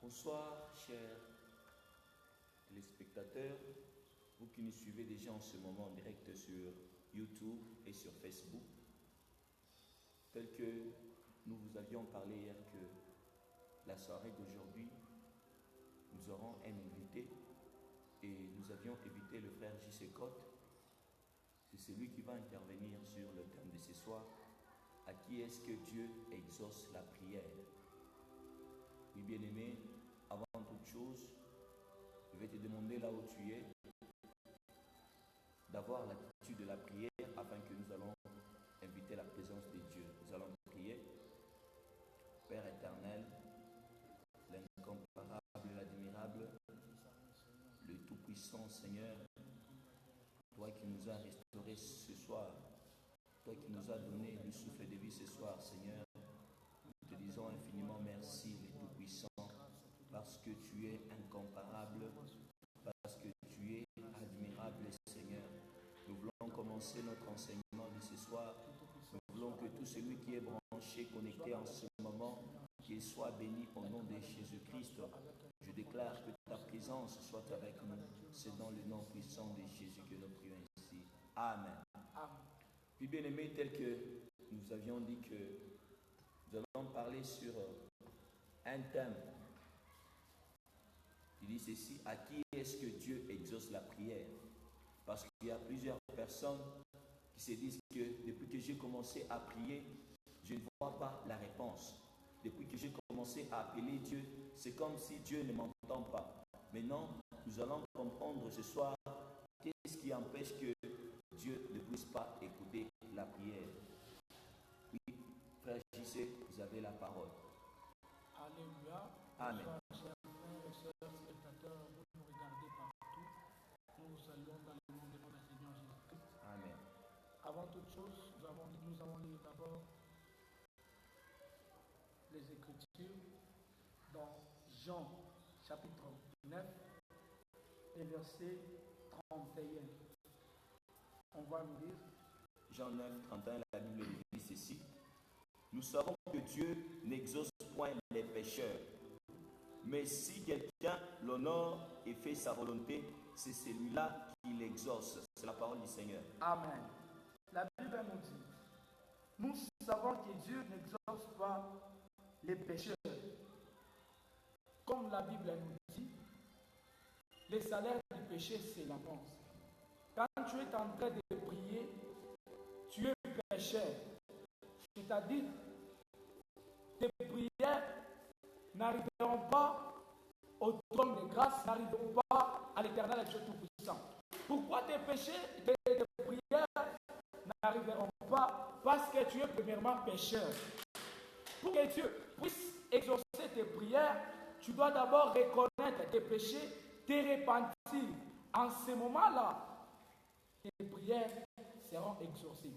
Bonsoir, chers téléspectateurs, vous qui nous suivez déjà en ce moment en direct sur YouTube et sur Facebook. Tel que nous vous avions parlé hier que la soirée d'aujourd'hui, nous aurons un invité et nous avions invité le frère J.C. Cotte. C'est celui qui va intervenir sur le thème de ce soir. À qui est-ce que Dieu exauce la prière? Oui, bien-aimé, avant toute chose, je vais te demander là où tu es d'avoir l'attitude de la prière afin que nous allons inviter la présence de Dieu. Nous allons prier. Père éternel, l'incomparable, l'admirable, le tout-puissant Seigneur, toi qui nous as restaurés ce soir, toi qui nous as donné le souffle de vie ce soir, Seigneur, nous te disons infiniment merci, le tout-puissant, parce que tu es incomparable, parce que tu es admirable, Seigneur. Nous voulons commencer notre enseignement de ce soir. Nous voulons que tout celui qui est branché, connecté en ce moment, qu'il soit béni au nom de Jésus-Christ. Je déclare que ta présence soit avec nous. C'est dans le nom puissant de Jésus que nous prions ici. Amen. Puis bien aimé, tel que nous avions dit que nous allons parler sur un thème. Il dit ceci: à qui est-ce que Dieu exauce la prière? Parce qu'il y a plusieurs personnes qui se disent que depuis que j'ai commencé à prier, je ne vois pas la réponse. Depuis que j'ai commencé à appeler Dieu, c'est comme si Dieu ne m'entend pas. Maintenant, nous allons comprendre ce soir qu'est-ce qui empêche que Dieu ne puisse pas écouter la prière. Oui, frère J.C., vous avez la parole. Alléluia. Amen. Chers frères et sœurs spectateurs, vous nous regardez partout. Nous vous saluons dans le nom de notre Seigneur Jésus-Christ. Amen. Avant toute chose, nous avons lu d'abord les Écritures dans Jean chapitre 9 et verset 31. On va nous lire. Jean 9, 31, la Bible dit ceci: nous savons que Dieu n'exauce point les pécheurs, mais si quelqu'un l'honore et fait sa volonté, c'est celui-là qui l'exauce. C'est la parole du Seigneur. Amen. La Bible nous dit, nous savons que Dieu n'exauce pas les pécheurs. Comme la Bible nous dit, le salaire du péché, c'est la mort. Quand tu es en train de prier, tu es pécheur. C'est-à-dire, tes prières n'arriveront pas au trône de grâce, n'arriveront pas à l'éternel Dieu Tout-Puissant. Pourquoi tes péchés, tes prières n'arriveront pas? Parce que tu es premièrement pécheur. Pour que Dieu puisse exaucer tes prières, tu dois d'abord reconnaître tes péchés, te repentir. En ce moment-là, tes prières seront exaucées.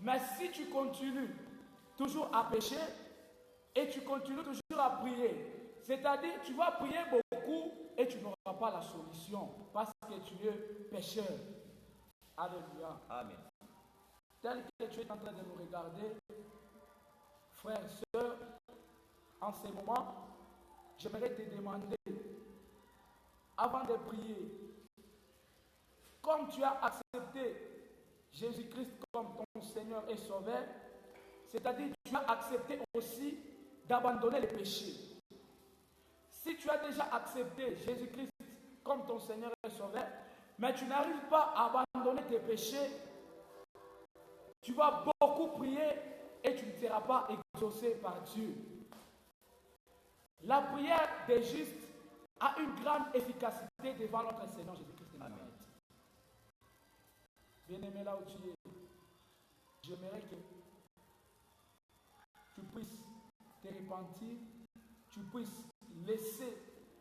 Mais si tu continues toujours à pécher et tu continues toujours à prier, c'est-à-dire tu vas prier beaucoup et tu n'auras pas la solution parce que tu es pécheur. Alléluia. Amen. Tel que tu es en train de nous regarder, frères et sœurs, en ce moment, j'aimerais te demander, avant de prier, comme tu as accepté Jésus-Christ comme ton Seigneur et Sauveur, c'est-à-dire tu as accepté aussi d'abandonner le péché. Si tu as déjà accepté Jésus-Christ comme ton Seigneur et Sauveur, mais tu n'arrives pas à abandonner tes péchés, tu vas beaucoup prier et tu ne seras pas exaucé par Dieu. La prière des justes a une grande efficacité devant notre Seigneur Jésus-Christ. Amen. Bien-aimé, là où tu es, j'aimerais que tu puisses te repentir, tu puisses laisser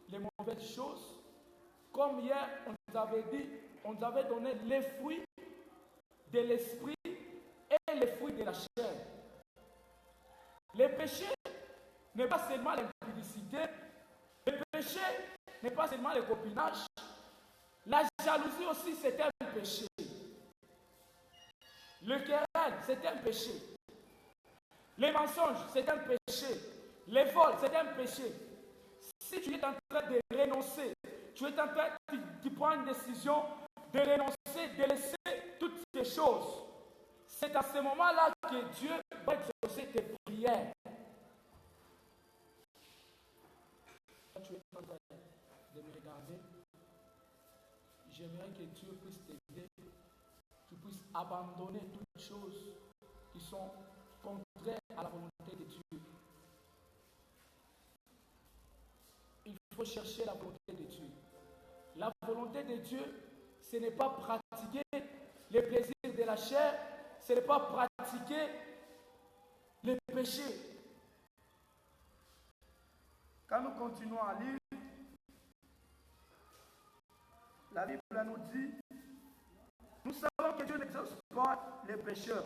les mauvaises choses. Comme hier, on nous avait dit, on nous avait donné les fruits de l'esprit et les fruits de la chair. Le péché n'est pas seulement l'impudicité, le péché n'est pas seulement le copinage, la jalousie aussi c'est un péché. Le querelle, c'est un péché. Les mensonges, c'est un péché. Les vols, c'est un péché. Si tu es en train de renoncer, tu prends une décision de renoncer, de laisser toutes ces choses, c'est à ce moment-là que Dieu va exaucer tes prières. Quand tu es en train de me regarder, j'aimerais que Dieu puisse t'aider, tu puisses abandonner toutes choses qui sont contraires à la volonté de Dieu. Il faut chercher la volonté de Dieu. La volonté de Dieu, ce n'est pas pratiquer les plaisirs de la chair, ce n'est pas pratiquer les péchés. Quand nous continuons à lire, la Bible nous dit, nous savons que Dieu n'exauce pas les pécheurs.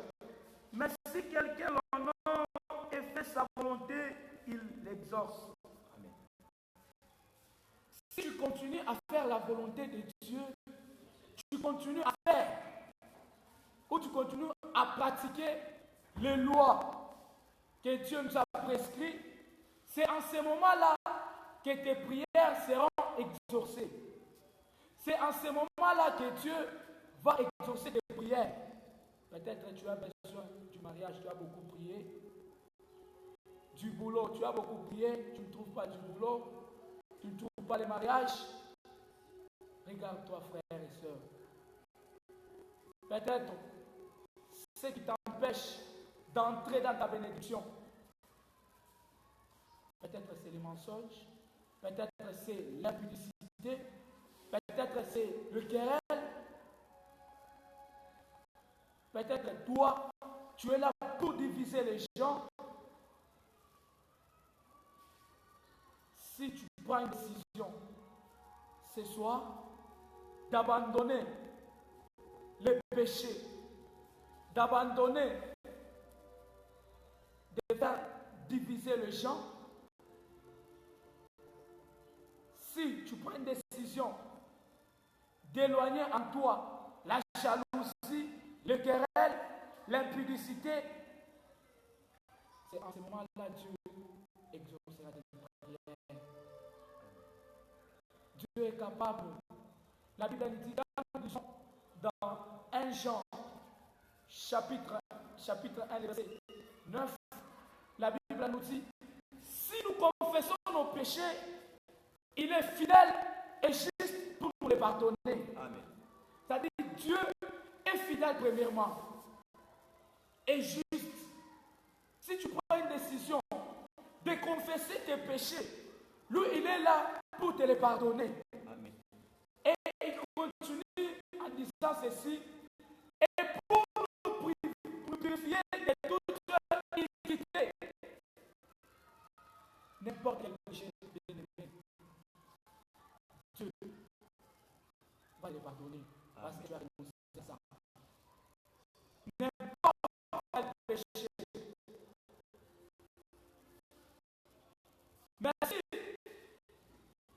Mais si quelqu'un l'honore et fait sa volonté, il l'exauce. Amen. Si tu continues à faire la volonté de Dieu, tu continues à faire, ou tu continues à pratiquer les lois que Dieu nous a prescrites, c'est en ce moment-là que tes prières seront exaucées. C'est en ce moment-là que Dieu va exaucer tes prières. Peut-être tu as besoin du mariage, tu as beaucoup prié. Du boulot, tu as beaucoup prié, tu ne trouves pas du boulot, tu ne trouves pas le mariage. Regarde-toi, frères et sœurs. Peut-être ce qui t'empêche d'entrer dans ta bénédiction. Peut-être c'est les mensonges, peut-être c'est l'impudicité, peut-être c'est le querelle. Peut-être toi, tu es là pour diviser les gens. Si tu prends une décision ce soir d'abandonner les péchés, d'abandonner, de faire diviser les gens, si tu prends une décision d'éloigner en toi la jalousie, le querelle, l'impudicité, c'est en ce moment-là Dieu exaucera tes prières. Dieu est capable. La Bible nous dit dans 1 Jean, chapitre 1, verset 9, la Bible nous dit, si nous confessons nos péchés, il est fidèle et juste pour nous les pardonner. Amen. C'est-à-dire Dieu est fidèle premièrement et juste. Si tu prends une décision de confesser tes péchés, lui il est là pour te les pardonner. Amen. Et il continue en disant ceci, et pour nous purifier de toute iniquité. N'importe quel péché, bien-aimé, Dieu va les pardonner. Parce que tu as renoncé à ça. N'importe quel péché. Mais si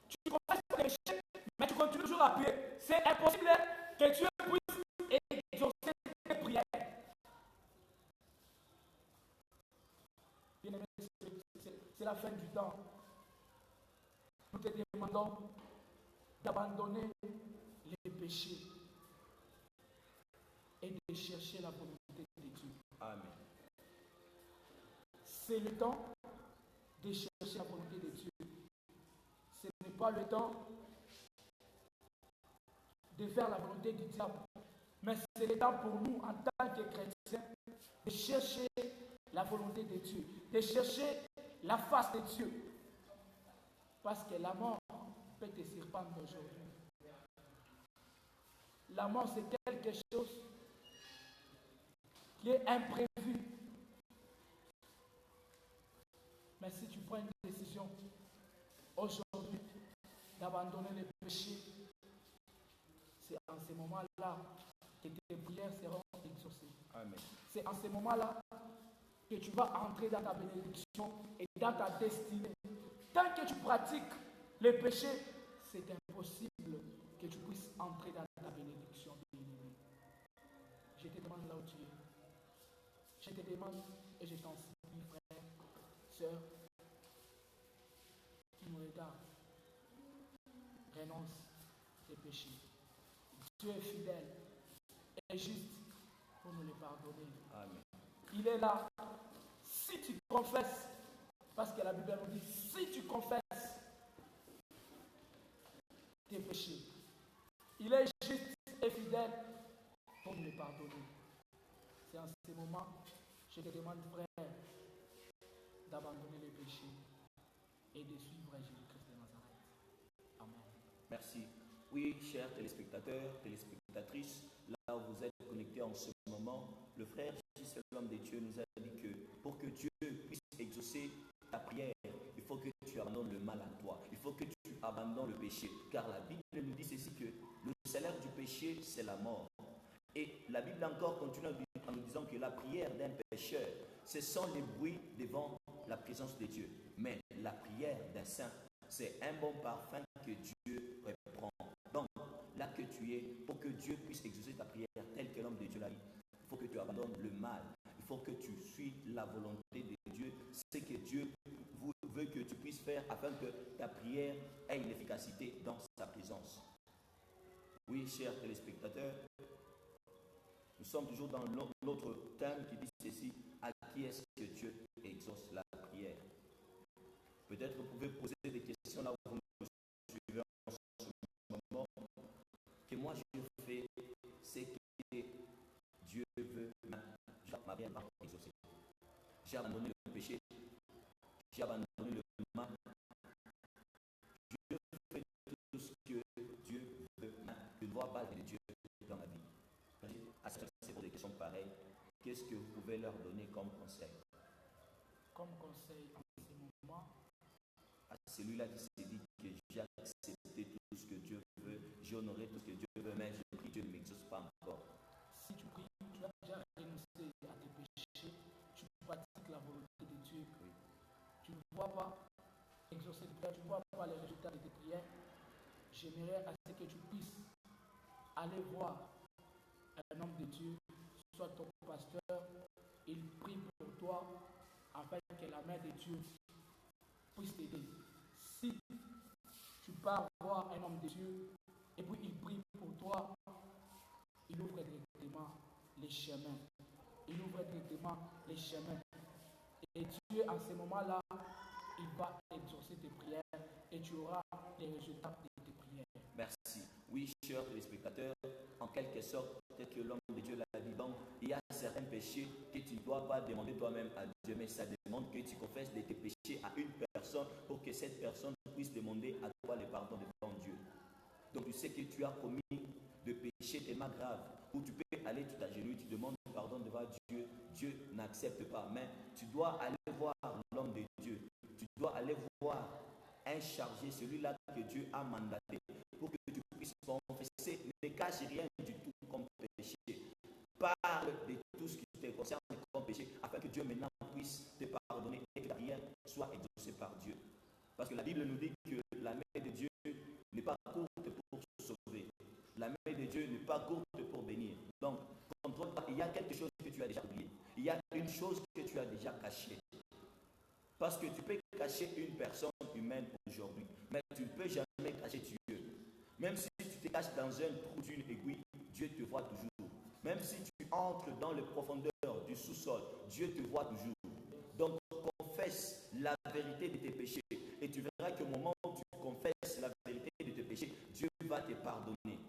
tu confesses tes péchés, mais tu continues toujours à prier, c'est impossible que Dieu puisse exaucer tes prières. Bien-aimé, c'est la fin du temps. Nous te demandons d'abandonner les péchés et de chercher la volonté de Dieu. Amen. C'est le temps de chercher la volonté de Dieu. Ce n'est pas le temps de faire la volonté du diable, mais c'est le temps pour nous, en tant que chrétiens, de chercher la volonté de Dieu, de chercher la face de Dieu. Parce que la mort peut te surprendre aujourd'hui. La mort, c'est quelque chose qui est imprévu. Mais si tu prends une décision aujourd'hui d'abandonner les péchés, c'est en ce moment-là que tes prières seront exaucées. Amen. C'est en ce moment-là que tu vas entrer dans ta bénédiction et dans ta destinée. Tant que tu pratiques les péchés, c'est impossible que tu puisses entrer dans ta bénédiction. Je te demande là où tu es. Je te demande et je t'en supplie, frère, sœur, qui me regarde. renonce tes péchés. Dieu est fidèle et juste pour nous les pardonner. Amen. Il est là. Si tu confesses, parce que la Bible nous dit, si tu confesses tes péchés, il est juste et fidèle pour nous les pardonner. C'est en ce moment, je te demande, frère, d'abandonner les péchés et de suivre Jésus-Christ de Nazareth. Amen. Merci. Oui, chers téléspectateurs, téléspectatrices, là où vous êtes connectés en ce moment, le frère Jésus, l'homme de Dieu, nous a dit que pour que Dieu puisse exaucer ta prière, il faut que tu abandonnes le mal à toi. Il faut que tu abandonnes le péché. Car la Bible nous dit ceci que le salaire du péché, c'est la mort. Et la Bible encore continue en nous disant que la prière d'un pécheur, ce sont les bruits devant la présence de Dieu. Mais la prière d'un saint, c'est un bon parfum que Dieu reprend. Donc, là que tu es, pour que Dieu puisse exaucer ta prière telle que l'homme de Dieu l'a dit, il faut que tu abandonnes le mal. Il faut que tu suives la volonté de Dieu, ce que Dieu veut que tu puisses faire afin que ta prière ait une efficacité dans sa présence. Oui, chers téléspectateurs, nous sommes toujours dans l'autre thème qui dit ceci: à qui est-ce que Dieu exauce la prière? Peut-être vous pouvez poser des questions là où vous me suivez en ce moment, que moi je fais ce que Dieu veut, ma prière va exaucer. J'ai abandonné le péché, j'ai abandonné le mal, je fais tout ce que Dieu veut, je ne vois pas de Dieu dans ma vie. À ce c'est pour des questions pareilles, qu'est-ce que vous pouvez leur donner comme conseil? Comme conseil en ce moment, à celui-là qui s'est dit que j'ai accepté tout ce que Dieu veut, j'ai honoré tout ce que Dieu veut, mais je prie, Dieu ne m'exauce pas encore. si tu pries, tu as déjà renoncé à tes péchés, tu pratiques la volonté de Dieu. Oui. Tu ne vois pas exaucer tes prières, tu ne vois pas les résultats de tes prières. J'aimerais à ce que tu puisses aller voir un homme de Dieu, soit ton pasteur, il prie pour toi afin que la main de Dieu puisse t'aider. Si tu pars voir un homme de Dieu et puis il prie pour toi, il ouvre directement les chemins. Il ouvre directement les chemins. Et Dieu, en ce moment-là, il va exaucer tes prières et tu auras les résultats de tes prières. Merci. Oui, chers téléspectateurs, en quelque sorte, peut-être que l'homme de Dieu l'a dit, donc il y a certains péchés que tu ne dois pas demander toi-même à Dieu, mais ça demande que tu confesses de tes péchés à une personne pour que cette personne puisse demander à toi le pardon devant Dieu. Donc tu sais que tu as commis de péchés tellement graves, où tu peux aller tout à genoux, tu demandes pardon devant Dieu, Dieu n'accepte pas, mais tu dois aller voir l'homme de Dieu, tu dois aller voir un chargé, celui-là que Dieu a mandaté, pour que tu puisses confesser, ne cache rien du tout comme péché. Parle de tout ce qui te concerne comme péché, afin que Dieu maintenant puisse te pardonner et que ta prière soit exaucée par Dieu. Parce que la Bible nous dit que la main de Dieu n'est pas courte pour sauver. La main de Dieu n'est pas courte pour bénir. Donc, contrôle pas. Il y a quelque chose que tu as déjà oublié. Il y a une chose que tu as déjà cachée. Parce que tu peux cacher une personne humaine aujourd'hui, mais tu ne peux jamais cacher Dieu. Même si tu te caches dans un trou d'une aiguille, Dieu te voit toujours. Même si tu entres dans les profondeurs du sous-sol, Dieu te voit toujours. Donc, confesse la vérité de tes péchés. Et tu verras qu'au moment où tu confesses la vérité de tes péchés, Dieu va te pardonner.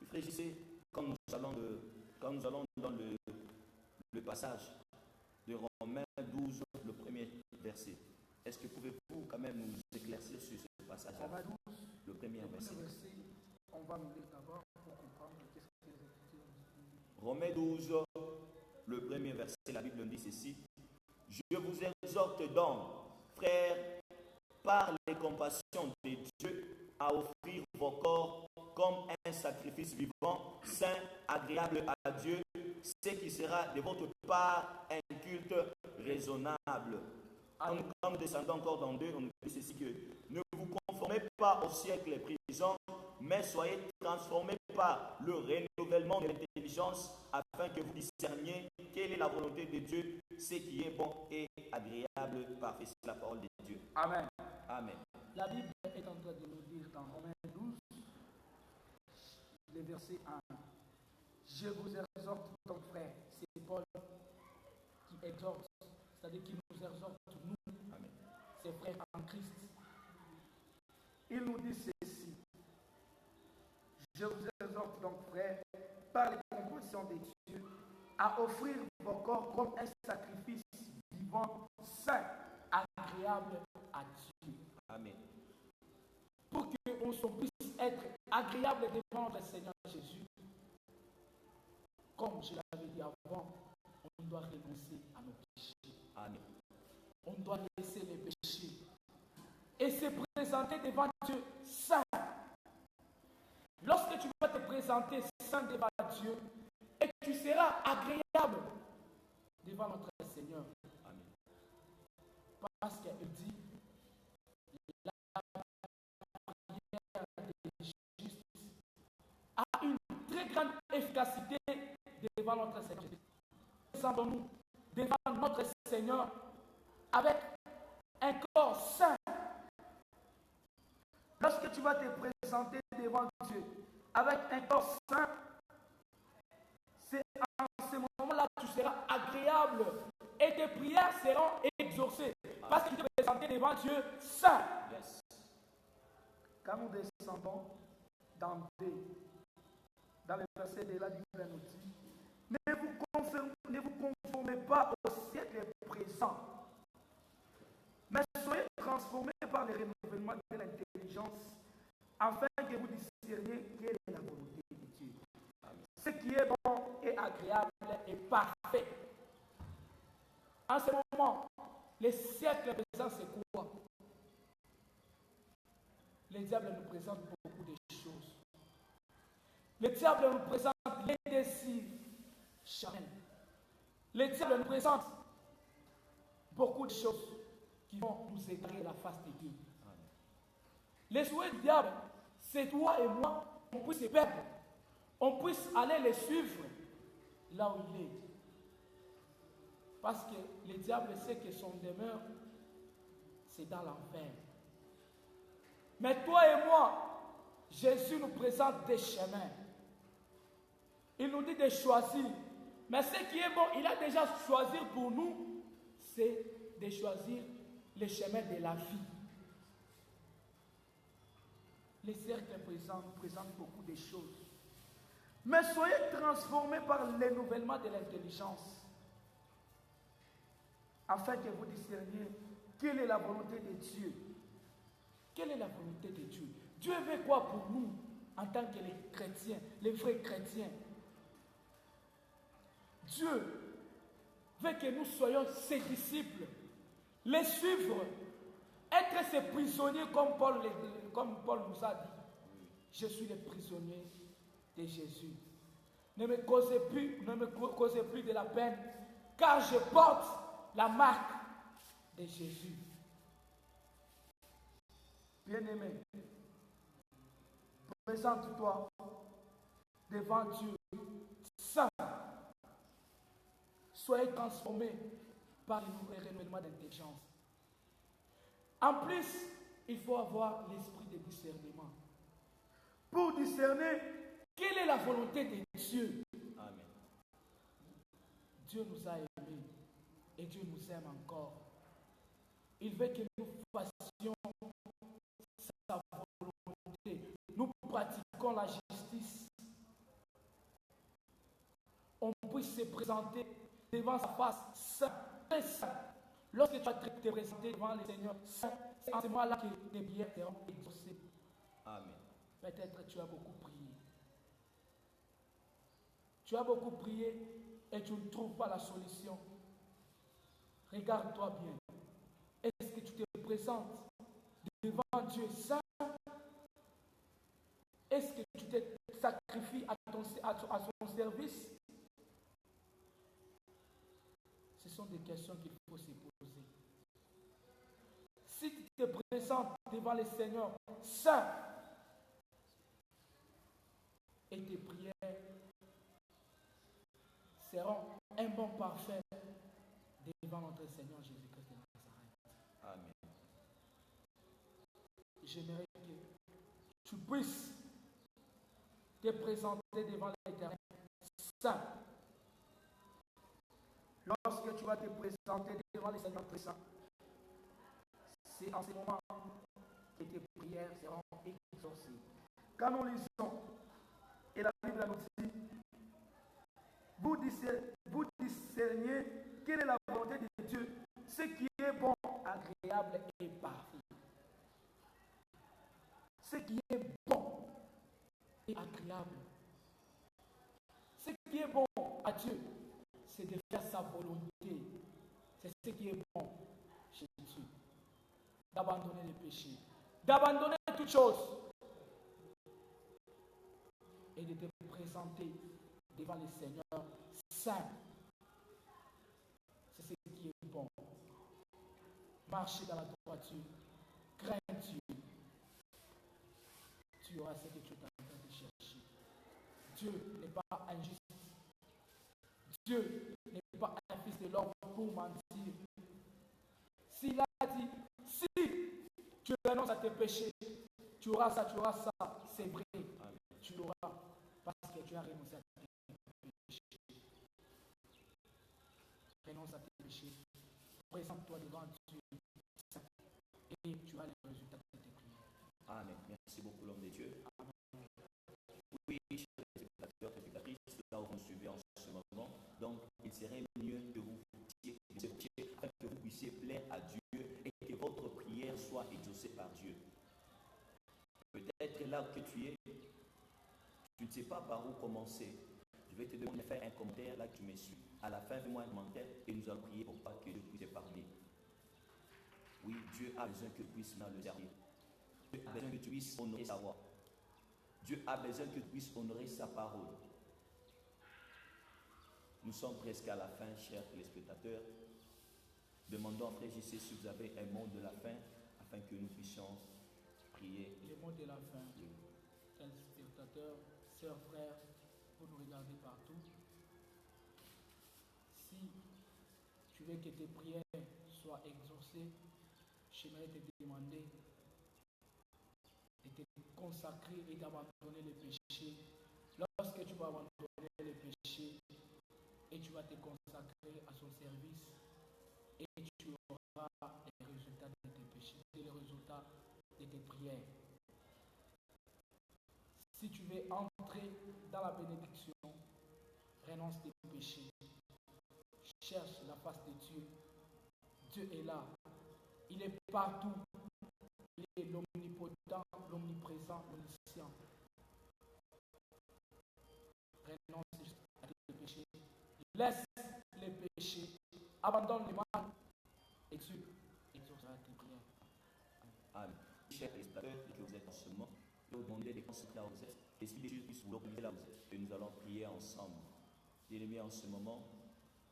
Réfléchissez, quand nous allons dans le passage de Romains 12, le premier verset. Est-ce que pouvez-vous quand même nous éclaircir sur ce passage-là? Romains 12, le premier verset. On va nous lire d'abord pour comprendre qu'est-ce que les Écritures disent. Romains 12, le premier verset, la Bible dit ceci. Je vous exhorte donc, frères, par les compassions de Dieu, à offrir vos corps comme un sacrifice vivant, saint, agréable à Dieu, ce qui sera de votre part un culte raisonnable. Quand nous descendons encore dans 2, on nous dit ceci que ne vous conformez pas au siècle présent, mais soyez transformés par le renouvellement de l'intelligence, afin que vous discerniez quelle est la volonté de Dieu, ce qui est bon et agréable, parfait. C'est la parole de Dieu. Amen. Amen. La Bible est en train de nous dire dans Romains 12, le verset 1. Je vous exhorte donc frères, c'est Paul qui exhorte, c'est-à-dire qui nous exhorte, nous, Amen. ses frères en Christ. Il nous dit ceci. Je vous exhorte donc frères, par les compassions de Dieu, à offrir vos corps comme un sacrifice vivant, saint, agréable à Dieu. Amen. Pour qu'on puisse être agréable devant le Seigneur Jésus, comme je l'avais dit avant, on doit renoncer à nos péchés. Amen. On doit laisser les péchés et se présenter devant Dieu saint. Lorsque tu vas te présenter saint devant Dieu, et tu seras agréable devant notre Seigneur. Amen. Parce qu'il dit, la prière des justes a une très grande efficacité devant notre Seigneur. Présentons-nous devant notre Seigneur avec un corps saint. Lorsque tu vas te présenter devant Dieu avec un corps saint, c'est en ce moment-là que tu seras agréable et tes prières seront exaucées parce que tu te présentes devant Dieu saint. Yes. Quand nous descendons dans le verset de la Bible nous dit, ne vous conformez pas au siècle présent, mais soyez transformés par le renouvellement de l'intelligence, afin que vous discerniez quelle est la volonté de Dieu. Ce qui est bon et agréable et parfait. En ce moment, le siècle présent, c'est quoi? Le diable nous présente beaucoup de choses. Le diable nous présente les désirs charnels. Le diable nous présente beaucoup de choses qui vont nous égarer la face de Dieu. Les souhaits du diable, c'est toi et moi, on puisse se perdre, on puisse aller les suivre là où il est. Parce que le diable sait que son demeure, c'est dans l'enfer. Mais toi et moi, Jésus nous présente des chemins. Il nous dit de choisir. Mais ce qui est bon, il a déjà choisi pour nous, c'est de choisir les chemins de la vie. Les cercles présents présentent beaucoup de choses. Mais soyez transformés par le renouvellement de l'intelligence, afin que vous discerniez quelle est la volonté de Dieu. Quelle est la volonté de Dieu? Dieu veut quoi pour nous en tant que les chrétiens, les vrais chrétiens? Dieu veut que nous soyons ses disciples, les suivre, être ses prisonniers comme Paul nous a dit. Je suis le prisonnier de Jésus. Ne me causez plus de la peine, car je porte la marque de Jésus. Bien-aimé, présente-toi devant Dieu saint. Soyez transformés par le renouvellement d'intelligence. En plus, il faut avoir l'esprit de discernement pour discerner quelle est la volonté de Dieu. Amen. Dieu nous a aimés et Dieu nous aime encore. Il veut que nous fassions sa volonté. Nous pratiquons la justice. On puisse se présenter devant sa face très saint. Lorsque tu vas te présenter devant le Seigneur saint, c'est en ce moment-là que les prières seront exaucées. Amen. Peut-être tu as beaucoup prié. Tu as beaucoup prié et tu ne trouves pas la solution. Regarde-toi bien. Est-ce que tu te présentes devant Dieu saint? Est-ce que tu te sacrifies à son service? Ce sont des questions qu'il faut se poser. Si tu te présentes devant le Seigneur saint et tes prières seront un bon parfait devant notre Seigneur Jésus-Christ de Nazareth. Amen. j'aimerais que tu puisses te présenter devant l'Éternel saint. Lorsque tu vas te présenter devant le Seigneur très saint, c'est en ce moment que tes prières seront exaucées. Quand nous lisons, et la Bible nous dit, vous discerniez quelle est la volonté de Dieu, ce qui est bon, agréable et parfait. Ce qui est bon et agréable. Ce qui est bon à Dieu, c'est de faire sa volonté. C'est ce qui est bon chez Dieu. D'abandonner les péchés, d'abandonner toutes choses et de te présenter devant le Seigneur saint. C'est ce qui est bon. Marcher dans la droiture, crains Dieu. Tu auras ce que tu es en train de chercher. Dieu n'est pas injuste. Dieu n'est pas un fils de l'homme pour mentir. S'il a dit, si tu renonces à tes péchés, tu auras ça, c'est vrai. Tu l'auras parce que tu as renoncé à tes péchés. Renonce à tes péchés. Présente-toi devant Dieu et tu as les résultats de tes prières. Amen. Merci beaucoup, l'homme de Dieu. Oui, chers spectateurs et spectatrices, là où vous suivez en ce moment, donc il serait mieux que vous afin que vous puissiez plaire à Dieu et que votre prière soit exaucée par Dieu. Peut-être là que tu es, tu ne sais pas par où commencer. Je vais te demander de faire un commentaire là que tu me suis. À la fin, fais-moi un commentaire et nous allons prier pour pas que Dieu puisse parler. Oui, Dieu a besoin que tu puisses le servir. Dieu a besoin que tu puisses honorer sa voix. Dieu a besoin que tu puisses honorer sa parole. Nous sommes presque à la fin, chers téléspectateurs. Demandons à Frère JC si vous avez un mot de la fin afin que nous puissions prier. Le mot de la fin, téléspectateurs, sœurs, frères, vous nous regardez partout. Si tu veux que tes prières soient exaucées, j'aimerais te demander de te consacrer et d'abandonner les péchés. Lorsque tu vas abandonner les péchés et tu vas te consacrer à son service et tu auras les résultats de tes péchés, les résultats de tes prières. Si tu veux entrer dans la bénédiction, renonce tes péchés. Cherche la face de Dieu. Dieu est là. Il est partout. Il est l'omnipotent, l'omniprésent, l'omniscient. Renonce à tes péchés. Laisse les péchés. Abandonne les mal. Et Dieu exaucera tes prières. Amen. Chers spectateurs, que vous êtes en ce moment, nous demandons de concentrer là où vous êtes. L'Esprit de Dieu puisse vous localiser là où vous êtes. Et nous allons prier ensemble. Bien-aimés, en ce moment,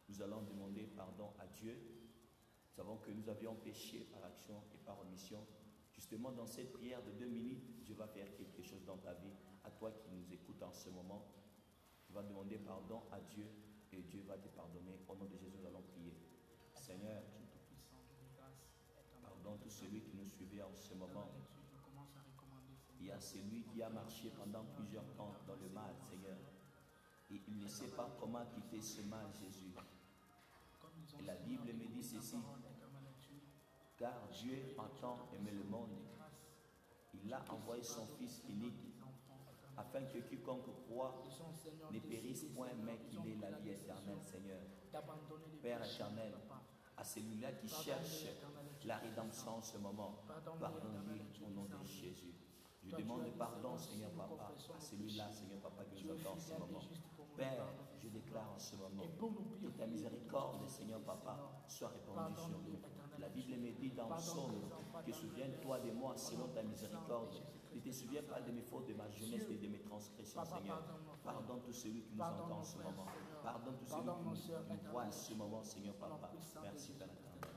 nous allons demander pardon à Dieu. Nous savons que nous avions péché par action et par omission. Justement, dans cette prière de 2 minutes, Dieu va faire quelque chose dans ta vie. À toi qui nous écoutes en ce moment, tu vas demander pardon à Dieu et Dieu va te pardonner. Au nom de Jésus, nous allons prier. Seigneur, pardonne tout celui qui nous suivait en ce moment. Il y a celui qui a marché pendant plusieurs temps dans le mal, Seigneur. Et il ne sait pas comment quitter ce mal, Jésus. Et la Bible me dit ceci, car Dieu a tant aimé le monde, il a envoyé son Fils unique, afin que quiconque croit ne périsse point, mais qu'il ait la vie éternelle, Seigneur. Père éternel, à celui-là qui cherche la rédemption en ce moment, pardonne-lui au nom de Jésus. Je demande pardon, Seigneur Papa, à celui-là, Seigneur Papa, que nous attend en ce moment. Père, je déclare en ce moment que ta miséricorde, Seigneur Papa, soit répandue sur nous. La Bible me dit dans le psaume que souviens-toi de moi selon ta miséricorde. Ne te souviens pas de mes fautes, de ma jeunesse et de mes transgressions, Seigneur. Pardonne tout celui qui nous entend en ce moment. Pardonne tout celui qui nous voit en ce moment, Seigneur Papa. Merci, Père éternel.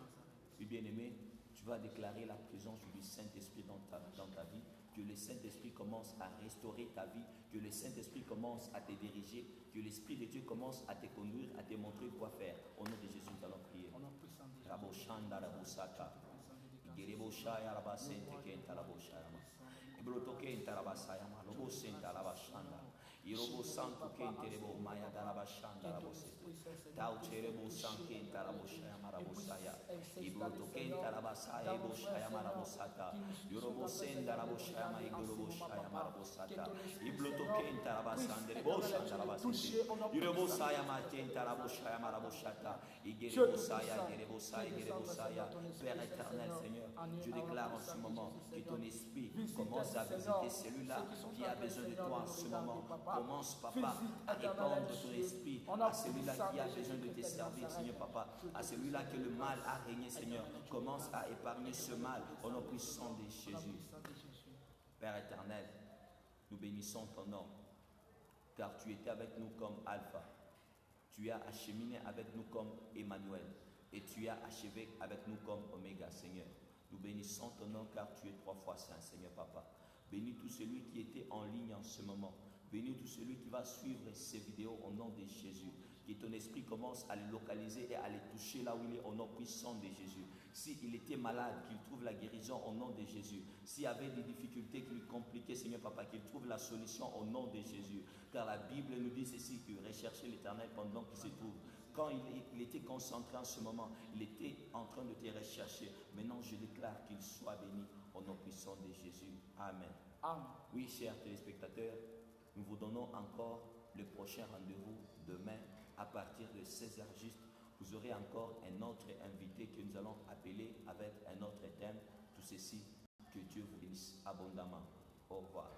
Oui, bien-aimé, tu vas déclarer la présence du Saint-Esprit dans ta vie. Que le Saint-Esprit commence à restaurer ta vie, que le Saint-Esprit commence à te diriger, que l'Esprit de Dieu commence à te conduire, à te montrer quoi faire. Au nom de Jésus, nous allons prier. Gerebo Shaya Rabasente Kenta Laboshayama. Ibroto Kenta Rabasayama, Lobo Senta Labashanda. Irobo Santo Kenterebo Maya Darabashanda Rabosete. Taucherebo Sankenta Raboshayama Rabosaya. Ibroto Kenta Rabasaya Boshayama Rabosata. Irobo Senda Raboshayama Igorobo Shayama Rabosata. Ibroto Kenta Rabasande Boshanda Rabasete. Irobo Sayama Kenta Raboshayama Raboshata. Igerebo Saya, Gerebo Saya, Gerebo Saya. Père éternel, Seigneur, je déclare en ce moment que ton esprit commence à visiter celui-là qui a besoin de toi en ce moment. Commence, papa, à répandre ton esprit à celui-là qui a besoin de te servir, Seigneur, papa. À celui-là que le mal a régné, Seigneur. Commence à épargner ce mal au nom puissant de Jésus. Père éternel, nous bénissons ton nom, car tu étais avec nous comme Alpha. Tu as acheminé avec nous comme Emmanuel. Et tu as achevé avec nous comme Oméga, Seigneur. Nous bénissons ton nom car tu es 3 fois saint, Seigneur Papa. Bénis tout celui qui était en ligne en ce moment. Bénis tout celui qui va suivre ces vidéos au nom de Jésus. Que ton esprit commence à les localiser et à les toucher là où il est au nom puissant de Jésus. S'il était malade, qu'il trouve la guérison au nom de Jésus. S'il y avait des difficultés qui lui compliquaient, Seigneur Papa, qu'il trouve la solution au nom de Jésus. Car la Bible nous dit ceci, que rechercher l'Éternel pendant qu'il se trouve. Quand il était concentré en ce moment, il était en train de te rechercher. Maintenant, je déclare qu'il soit béni au nom puissant de Jésus. Amen. Amen. Oui, chers téléspectateurs, nous vous donnons encore le prochain rendez-vous demain à partir de 16h juste. Vous aurez encore un autre invité que nous allons appeler avec un autre thème. Tout ceci, que Dieu vous bénisse abondamment. Au revoir.